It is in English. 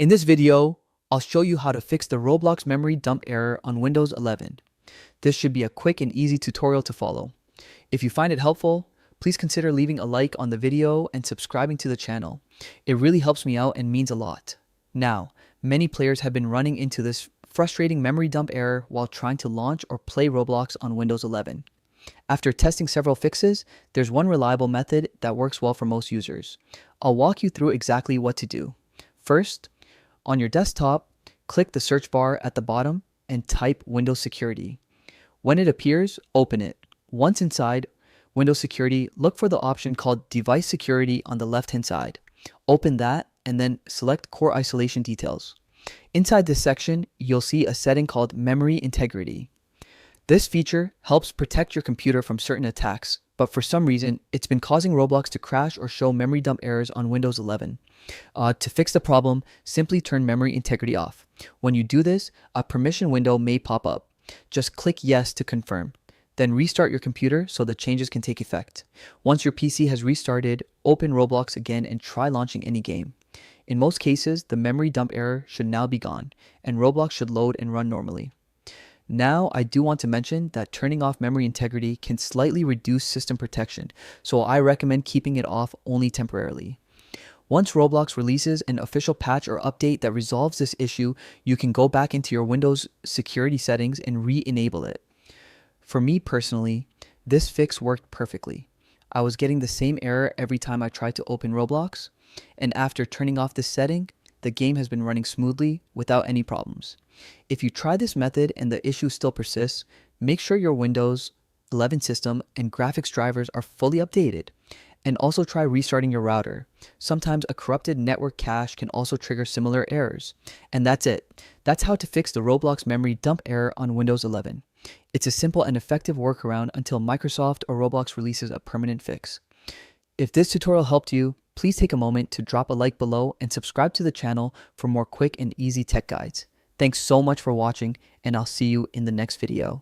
In this video, I'll show you how to fix the Roblox memory dump error on Windows 11. This should be a quick and easy tutorial to follow. If you find it helpful, please consider leaving a like on the video and subscribing to the channel. It really helps me out and means a lot. Now, many players have been running into this frustrating memory dump error while trying to launch or play Roblox on Windows 11. After testing several fixes, there's one reliable method that works well for most users. I'll walk you through exactly what to do. First, on your desktop, click the search bar at the bottom and type Windows Security. When it appears, open it. Once inside Windows Security, look for the option called Device Security on the left-hand side. Open that and then select Core Isolation Details. Inside this section, you'll see a setting called Memory Integrity. This feature helps protect your computer from certain attacks, but for some reason, it's been causing Roblox to crash or show memory dump errors on Windows 11. To fix the problem, simply turn memory integrity off. When you do this, a permission window may pop up. Just click Yes to confirm. Then restart your computer so the changes can take effect. Once your PC has restarted, open Roblox again and try launching any game. In most cases, the memory dump error should now be gone, and Roblox should load and run normally. Now, I do want to mention that turning off memory integrity can slightly reduce system protection, so I recommend keeping it off only temporarily. Once Roblox releases an official patch or update that resolves this issue, you can go back into your Windows security settings and re-enable it. For me personally, this fix worked perfectly. I was getting the same error every time I tried to open Roblox, and after turning off this setting, the game has been running smoothly without any problems. If you try this method and the issue still persists, make sure your Windows 11 system and graphics drivers are fully updated. And also try restarting your router. Sometimes a corrupted network cache can also trigger similar errors. And that's it. That's how to fix the Roblox memory dump error on Windows 11. It's a simple and effective workaround until Microsoft or Roblox releases a permanent fix. If this tutorial helped you, please take a moment to drop a like below and subscribe to the channel for more quick and easy tech guides. Thanks so much for watching, and I'll see you in the next video.